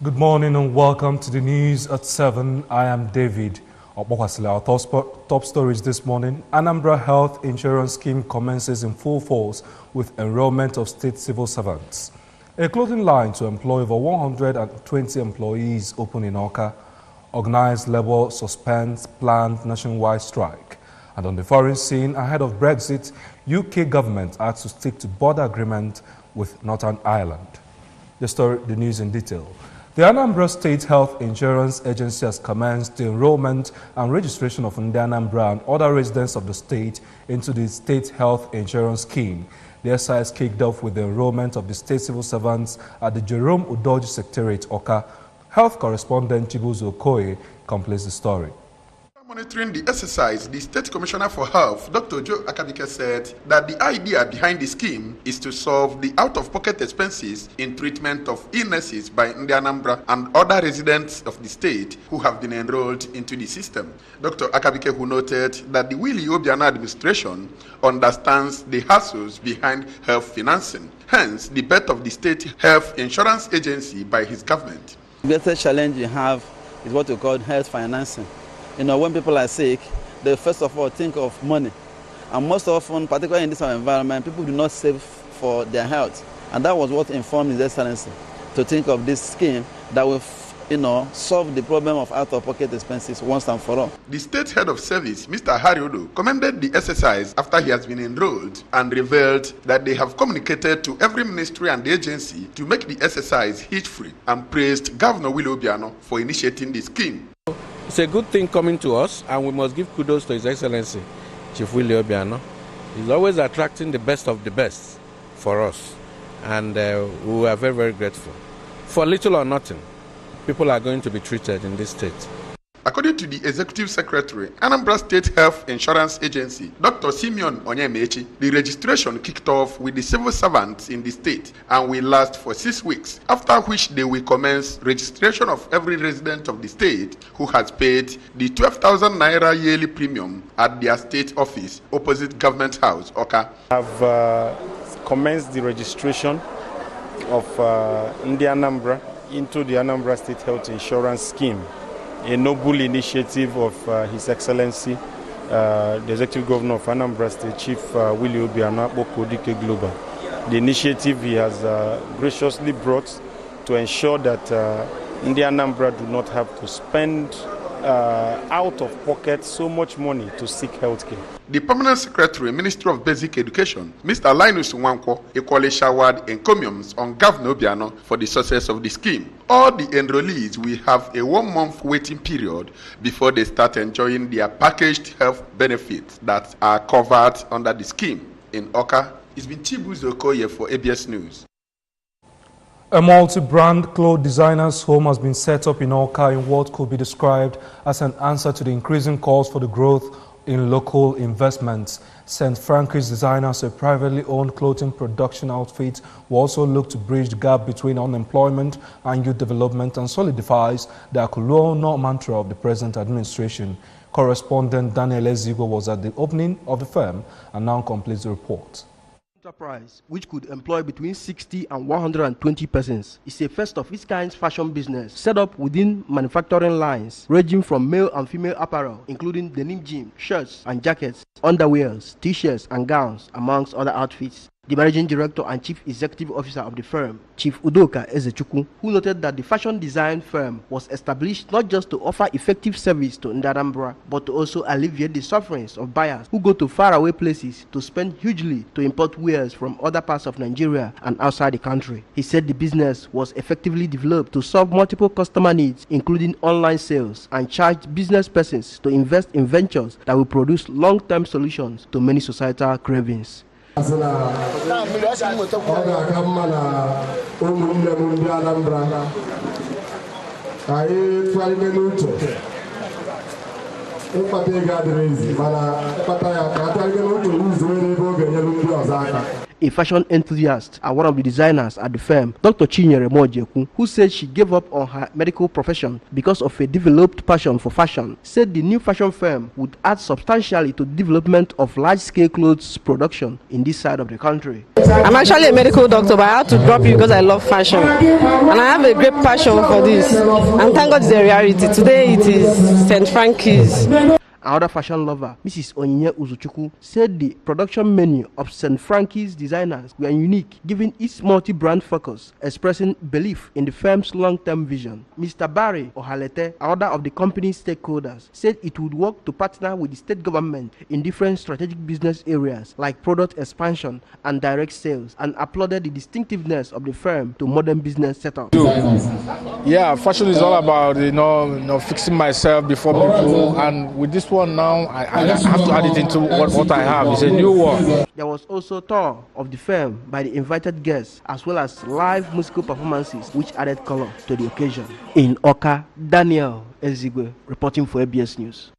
Good morning and welcome to the news at 7. I am David. Our top stories this morning. Anambra Health Insurance Scheme commences in full force with enrollment of state civil servants. A clothing line to employ over 120 employees open in Awka. Organized Labour suspends planned nationwide strike. And on the foreign scene, ahead of Brexit, UK government acts to stick to border agreement with Northern Ireland. The news in detail. The Anambra State Health Insurance Agency has commenced the enrollment and registration of Anambra and other residents of the state into the State Health Insurance Scheme. The exercise kicked off with the enrollment of the state civil servants at the Jerome Udoji Secretariat, Awka. Health correspondent Chibuzo Okoye completes the story. Monitoring the exercise, the State Commissioner for Health, Dr. Joe Akabike, said that the idea behind the scheme is to solve the out-of-pocket expenses in treatment of illnesses by Anambra and other residents of the state who have been enrolled into the system. Dr. Akabike, who noted that the Willie Obiano administration understands the hassles behind health financing, hence the birth of the State Health Insurance Agency by his government. The greatest challenge you have is what we call health financing. You know, when people are sick, they first of all think of money. And most often, particularly in this environment, people do not save for their health. And that was what informed His Excellency to think of this scheme that will, solve the problem of out-of-pocket expenses once and for all. The State Head of Service, Mr. Harry Odo, commended the exercise after he has been enrolled and revealed that they have communicated to every ministry and agency to make the exercise hitch-free, and praised Governor Willie Obiano for initiating the scheme. It's a good thing coming to us, and we must give kudos to His Excellency, Chief Willie Obiano. He's always attracting the best of the best for us, and we are very, very grateful. For little or nothing, people are going to be treated in this state. According to the Executive Secretary, Anambra State Health Insurance Agency, Dr. Simeon Onyemechi, the registration kicked off with the civil servants in the state and will last for 6 weeks, after which they will commence registration of every resident of the state who has paid the 12,000 Naira yearly premium at their state office opposite Government House, Awka. I've commenced the registration of Anambra into the Anambra State Health Insurance Scheme, a noble initiative of His Excellency, the Executive Governor of Anambra State, Chief Willie Obiano Bokodike Global. The initiative he has graciously brought to ensure that Anambra do not have to spend out of pocket so much money to seek health care. The Permanent Secretary, Ministry of Basic Education, Mr. Linus Nwankwo, equally showered encomiums on Governor Obiano for the success of the scheme. All the enrollees will have a 1-month waiting period before they start enjoying their packaged health benefits that are covered under the scheme. In Awka, it's been Chibuzo Okoye for ABS News. A multi-brand clothes designer's home has been set up in Awka in what could be described as an answer to the increasing calls for the growth in local investments. St. Frankie's Designers, a privately owned clothing production outfit, will also look to bridge the gap between unemployment and youth development and solidifies the colonial mantra of the present administration. Correspondent Daniel Ezigo was at the opening of the firm and now completes the report. Enterprise, which could employ between 60 and 120 persons, is a first of its kind fashion business set up within manufacturing lines ranging from male and female apparel, including denim jeans, shirts and jackets, underwears, t-shirts and gowns, amongst other outfits. The managing director and chief executive officer of the firm, Chief Udoka Ezechukwu, who noted that the fashion design firm was established not just to offer effective service to Anambra, but to also alleviate the sufferings of buyers who go to faraway places to spend hugely to import wares from other parts of Nigeria and outside the country. He said the business was effectively developed to solve multiple customer needs, including online sales, and charged business persons to invest in ventures that will produce long-term solutions to many societal cravings. a fashion enthusiast and one of the designers at the firm, Dr. Chinyere Mojeku, who said she gave up on her medical profession because of a developed passion for fashion, said the new fashion firm would add substantially to the development of large-scale clothes production in this side of the country. I'm actually a medical doctor, but I had to drop you because I love fashion. And I have a great passion for this. And thank God it's a reality. Today it is St. Frankie's. Another fashion lover, Mrs. Onyinye Uzuchukwu, said the production menu of St. Frankie's designers were unique, given its multi-brand focus, expressing belief in the firm's long-term vision. Mr. Barry Ohalete, another of the company's stakeholders, said it would work to partner with the state government in different strategic business areas like product expansion and direct sales, and applauded the distinctiveness of the firm to modern business setup. Yeah, fashion is all about fixing myself before people, and with this one now, I have to add it into what I have. It's a new one. There was also a tour of the firm by the invited guests, as well as live musical performances, which added color to the occasion. In Oka, Daniel Ezigwe, reporting for ABS News.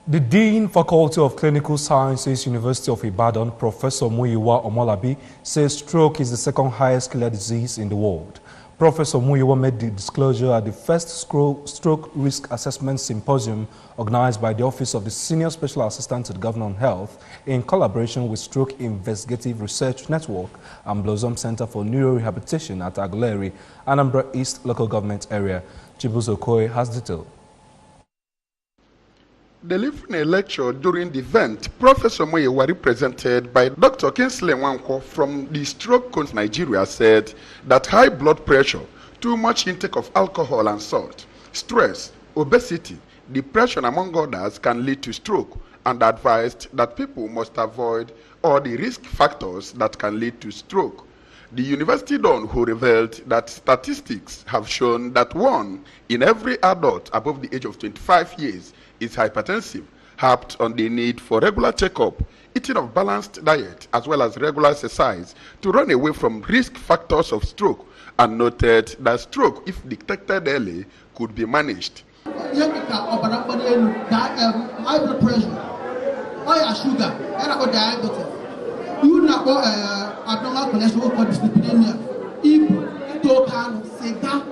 The Dean, Faculty of Clinical Sciences, University of Ibadan, Professor Muyiwa Omolabi, says stroke is the second highest killer disease in the world. Professor Muyiwa made the disclosure at the first Stroke Risk Assessment Symposium organized by the Office of the Senior Special Assistant to the Governor on Health in collaboration with Stroke Investigative Research Network and Blossom Center for Neurorehabilitation at Aguleri, Anambra East Local Government Area. Chibuzo Okoye has detail. Delivering a lecture during the event, Professor Muyiwa, represented by Dr. Kinsley Nwankwo from the Stroke Council Nigeria, said that high blood pressure, too much intake of alcohol and salt, stress, obesity, depression, among others, can lead to stroke, and advised that people must avoid all the risk factors that can lead to stroke. The university don who revealed that statistics have shown that 1 in every adult above the age of 25 years is hypertensive, harped on the need for regular checkup, eating of balanced diet, as well as regular exercise to run away from risk factors of stroke, and noted that stroke, if detected early, could be managed. High blood pressure, high sugar, and diabetes. You know, abnormal cholesterol called dyslipidemia. If tokan sega,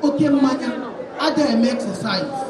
okay, mania, other exercise.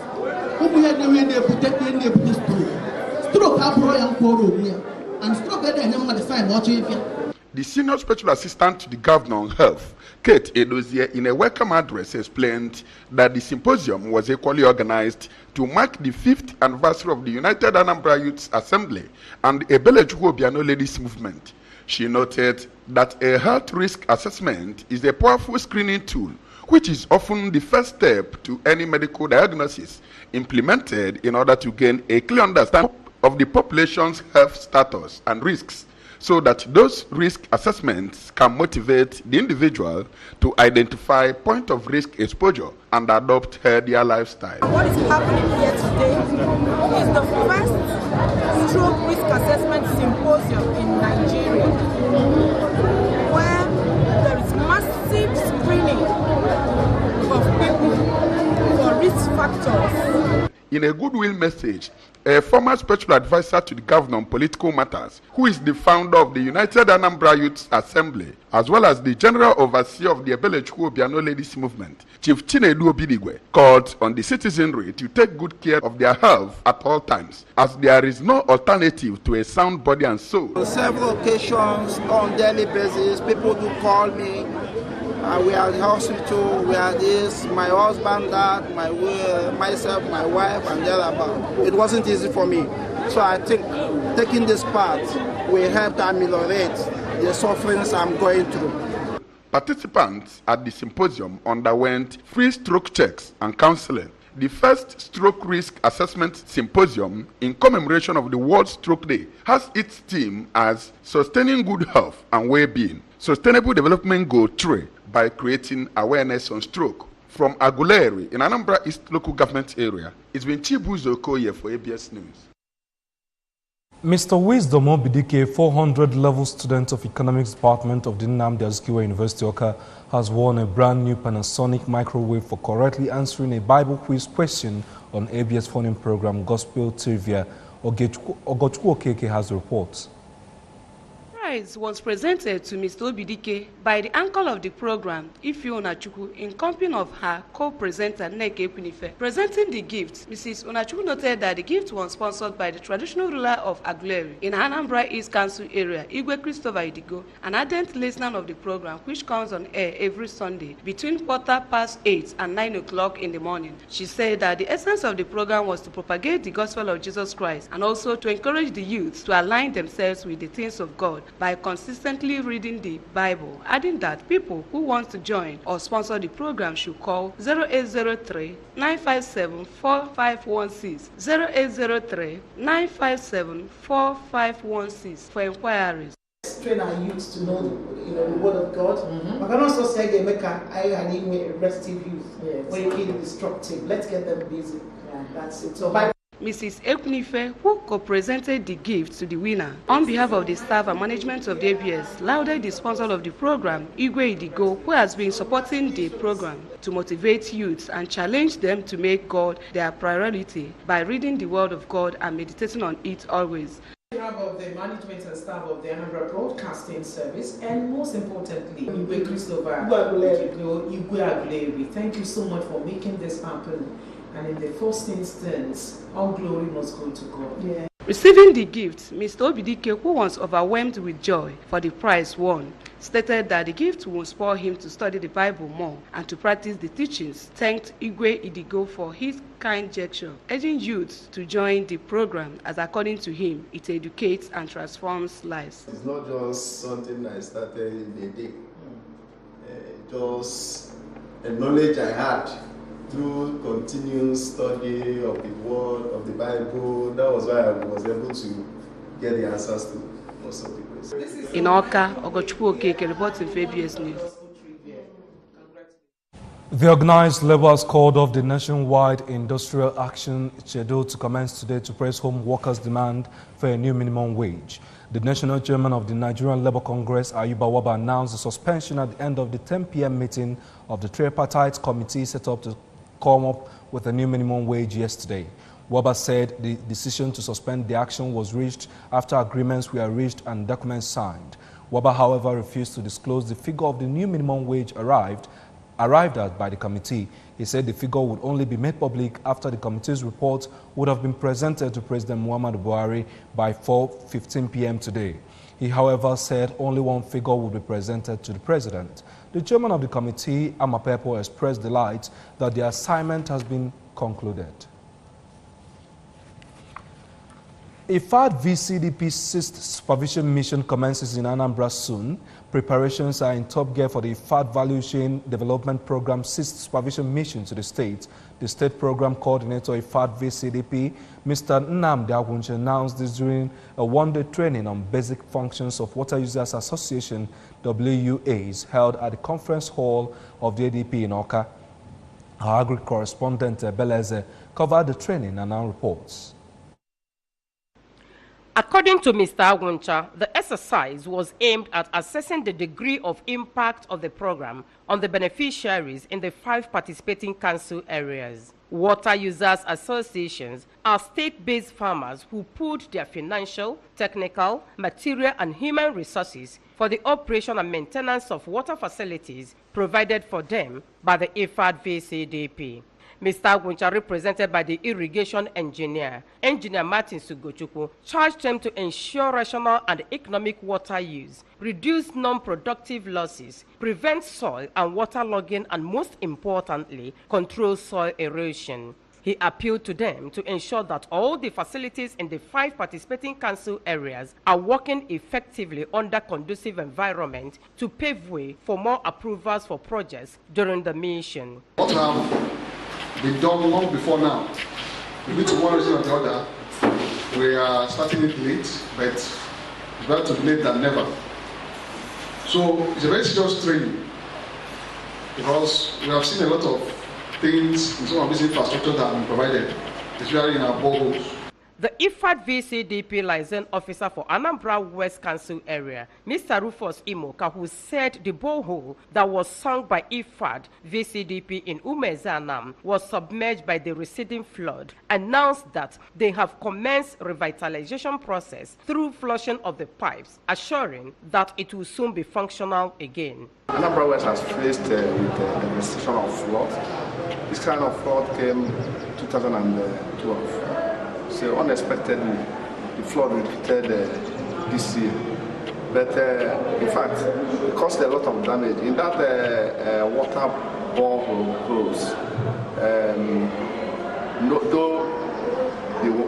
The Senior Special Assistant to the Governor on Health, Kate Edozie, in a welcome address explained that the symposium was equally organized to mark the 5th anniversary of the United Anambra Youth Assembly and Ebelejuwo Obiano Ladies Movement. She noted that a health risk assessment is a powerful screening tool, which is often the first step to any medical diagnosis, implemented in order to gain a clear understanding of the population's health status and risks, so that those risk assessments can motivate the individual to identify point of risk exposure and adopt healthier lifestyle. What is happening here today is the first stroke risk assessment symposium in Nigeria, where there is massive screening of people for risk factors. In a goodwill message, a former special advisor to the governor on political matters, who is the founder of the United Anambra Youth Assembly, as well as the general overseer of the Ebelejuwo Obiano Ladies Movement, Chief Chinedu Obidigwe, called on the citizenry to take good care of their health at all times, as there is no alternative to a sound body and soul. On several occasions, on a daily basis, people do call me. We are at the hospital, we are this, my husband, dad, myself, my wife, and the other about. It wasn't easy for me. So I think taking this part will help to ameliorate the sufferings I'm going through. Participants at the symposium underwent free stroke checks and counseling. The first Stroke Risk Assessment Symposium, in commemoration of the World Stroke Day, has its theme as Sustaining Good Health and Well-Being, Sustainable Development Goal 3, by creating awareness on stroke. From Aguleri in Anambra East Local Government Area, it's been Chibuzo Okoye for ABS News. Mr. Wisdom Obidike, 400-level student of Economics Department of the Nnamdi Azikiwe University, Oka, has won a brand new Panasonic microwave for correctly answering a Bible quiz question on ABS funding program Gospel Trivia. Ogechukwu Okeke has the reports. Right. prize was presented to Mr. Obidike by the uncle of the program, Ify Onachukwu, in company of her co-presenter, Nneka Ekwunife. Presenting the gift, Mrs. Onachukwu noted that the gift was sponsored by the traditional ruler of Aguleri in Anambra East Council area, Igwe Christopher Idigo, an ardent listener of the program, which comes on air every Sunday between 8:15 and 9 o'clock in the morning. She said that the essence of the program was to propagate the gospel of Jesus Christ and also to encourage the youth to align themselves with the things of God by consistently reading the Bible, adding that people who want to join or sponsor the program should call 0803-957-4516, 0803-957-4516 for inquiries. Train our youth to know the word of God. I can also say they make a restive youth, making destructive. Let's get them busy. Yeah, that's it. So Mrs. Ekwunife, who co-presented the gift to the winner, on behalf of the staff and management of the ABS, lauded the sponsor of the program, Igwe Idigo, who has been supporting the program to motivate youths and challenge them to make God their priority by reading the word of God and meditating on it always. On behalf of the management and staff of the Anambra Broadcasting Service, and most importantly, Igwe Christopher Igwe, thank you so much for making this happen. And in the first instance, all glory must go to God. Yeah. Receiving the gift, Mr. Obidike, who was overwhelmed with joy for the prize won, stated that the gift will spur him to study the Bible more and to practice the teachings. Thanked Igwe Idigo for his kind gesture, urging youth to join the program as, according to him, it educates and transforms lives. It's not just something I started in a day. Just a knowledge I had through continuous study of the Word, of the Bible. That was why I was able to get the answers to most of the questions. In Oka, Ogochukwu Okeke reporting for ABS News. The organized labor has called off the nationwide industrial action scheduled to commence today to press home workers' demand for a new minimum wage. The national chairman of the Nigerian Labour Congress, Ayuba Waba, announced the suspension at the end of the 10 p.m. meeting of the tripartite committee set up to come up with a new minimum wage yesterday. Waba said the decision to suspend the action was reached after agreements were reached and documents signed. Waba, however, refused to disclose the figure of the new minimum wage arrived at by the committee. He said the figure would only be made public after the committee's report would have been presented to President Muhammadu Buhari by 4:15 p.m. today. He, however, said only one figure would be presented to the president. The chairman of the committee, Amapepo, expressed delight that the assignment has been concluded. IFAD VCDP's sixth supervision mission commences in Anambra soon. Preparations are in top gear for the IFAD Value Chain Development Program's sixth supervision mission to the state. The state program coordinator IFAD VCDP, Mr. Anambra, announced this during a one-day training on basic functions of Water Users Association WUAs held at the conference hall of the ADP in Oka. Our agri correspondent Beleze covered the training and now reports. According to Mr. Agwuncha, the exercise was aimed at assessing the degree of impact of the program on the beneficiaries in the 5 participating council areas. Water Users Associations are state-based farmers who pooled their financial, technical, material and human resources for the operation and maintenance of water facilities provided for them by the IFAD VCDP. Mr. Agwuncha, represented by the irrigation engineer, Engineer Martin Sugochukwu, charged them to ensure rational and economic water use, reduce non-productive losses, prevent soil and water logging, and most importantly, control soil erosion. He appealed to them to ensure that all the facilities in the 5 participating council areas are working effectively under conducive environment to pave way for more approvals for projects during the mission. Been done long before now. Maybe to one reason or the other, we are starting it late, but it's better to be late than never. So it's a very serious training because we have seen a lot of things in some of this infrastructure that have been provided, especially in our boreholes. The IFAD VCDP liaison officer for Anambra West Council area, Mr. Rufus Imoka, who said the borehole that was sunk by IFAD VCDP in Umezanam was submerged by the receding flood, announced that they have commenced revitalization process through flushing of the pipes, assuring that it will soon be functional again. Anambra West has faced with the restriction of flood. This kind of flood came 2012. So unexpectedly, the flood repeated this year. But in fact, it caused a lot of damage. In that water boreholes,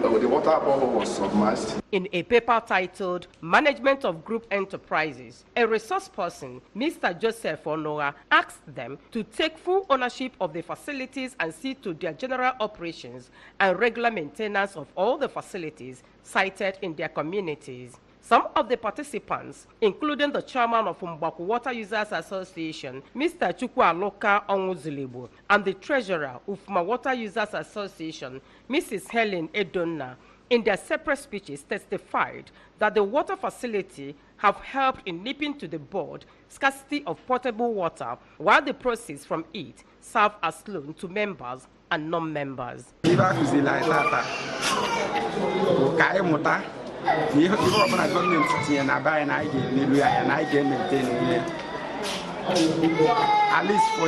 though the water borehole was submerged. In a paper titled Management of Group Enterprises, a resource person, Mr. Joseph Onoa, asked them to take full ownership of the facilities and see to their general operations and regular maintenance of all the facilities cited in their communities. Some of the participants, including the chairman of Umbaku Water Users Association, Mr. Chukwualoka Onwuzilibu, and the treasurer of Ufma Water Users Association, Mrs. Helen Edonna, in their separate speeches testified that the water facility have helped in nipping to the bud scarcity of potable water, while the proceeds from it serve as loan to members and non-members. At least for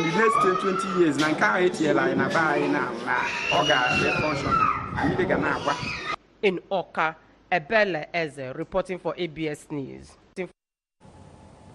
the next 10-20 years, in Oka, Ebele Eze reporting for ABS News.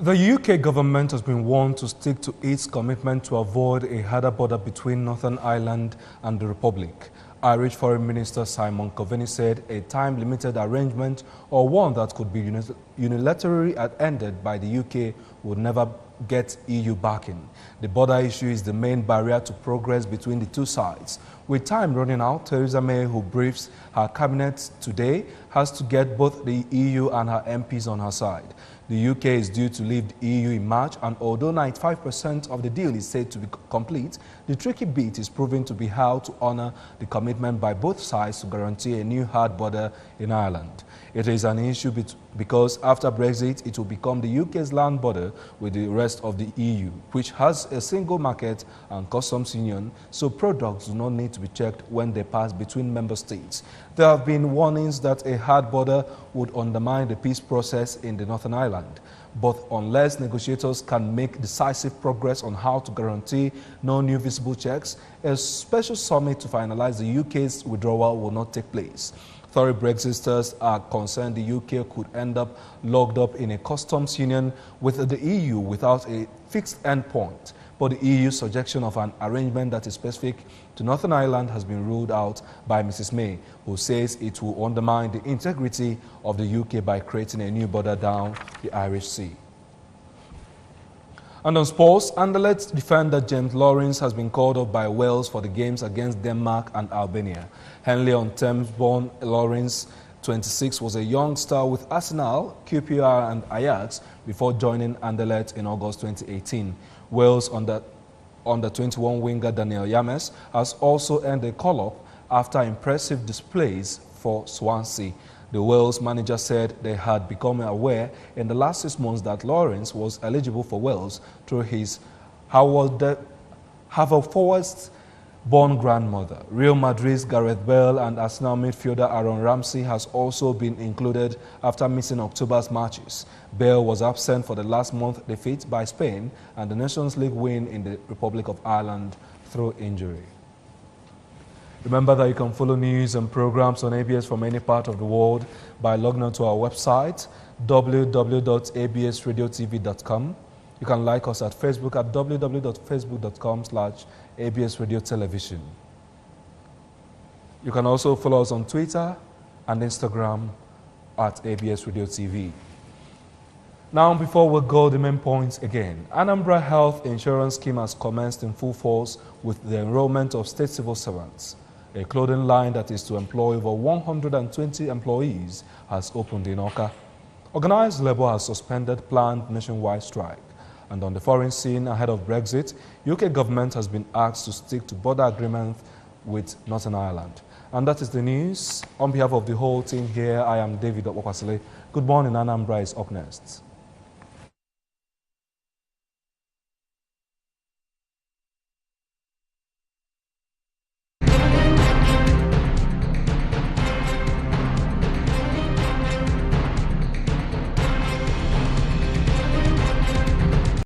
The UK government has been warned to stick to its commitment to avoid a harder border between Northern Ireland and the Republic. Irish Foreign Minister Simon Coveney said a time-limited arrangement or one that could be unilaterally ended by the UK would never get EU backing. The border issue is the main barrier to progress between the two sides. With time running out, Theresa May, who briefs her cabinet today, has to get both the EU and her MPs on her side. The UK is due to leave the EU in March, and although 95% of the deal is said to be complete, the tricky bit is proving to be how to honor the commitment by both sides to guarantee a new hard border in Ireland. It is an issue because after Brexit, it will become the UK's land border with the rest of the EU, which has a single market and customs union, so products do not need to be checked when they pass between member states. There have been warnings that a hard border would undermine the peace process in the Northern Ireland. But unless negotiators can make decisive progress on how to guarantee no new visible checks, a special summit to finalize the UK's withdrawal will not take place. Tory Brexiters are concerned the UK could end up locked up in a customs union with the EU without a fixed endpoint. But the EU's suggestion of an arrangement that is specific to Northern Ireland has been ruled out by Mrs. May, who says it will undermine the integrity of the UK by creating a new border down the Irish Sea. And on sports, Anderlecht defender James Lawrence has been called up by Wales for the games against Denmark and Albania. Henley-on-Thames-born Lawrence, 26, was a young star with Arsenal, QPR and Ajax before joining Anderlecht in August 2018. Wales under 21 winger Daniel James has also earned a call-up after impressive displays for Swansea. The Wales manager said they had become aware in the last 6 months that Lawrence was eligible for Wales through his Haverfordwest-born grandmother. Real Madrid's Gareth Bale and Arsenal midfielder Aaron Ramsey has also been included after missing October's matches. Bale was absent for the last month defeat by Spain and the Nations League win in the Republic of Ireland through injury. Remember that you can follow news and programs on ABS from any part of the world by logging on to our website, www.absradiotv.com. You can like us at Facebook at www.facebook.com/ABSRadioTelevision. You can also follow us on Twitter and Instagram at ABS Radio TV. Now, before we go, the main points again. Anambra Health Insurance Scheme has commenced in full force with the enrollment of state civil servants. A clothing line that is to employ over 120 employees has opened in Oka. Organized labor has suspended planned nationwide strike. And on the foreign scene ahead of Brexit, UK government has been asked to stick to border agreement with Northern Ireland. And that is the news. On behalf of the whole team here, I am David Okwasile. Good morning, Anambra is up next.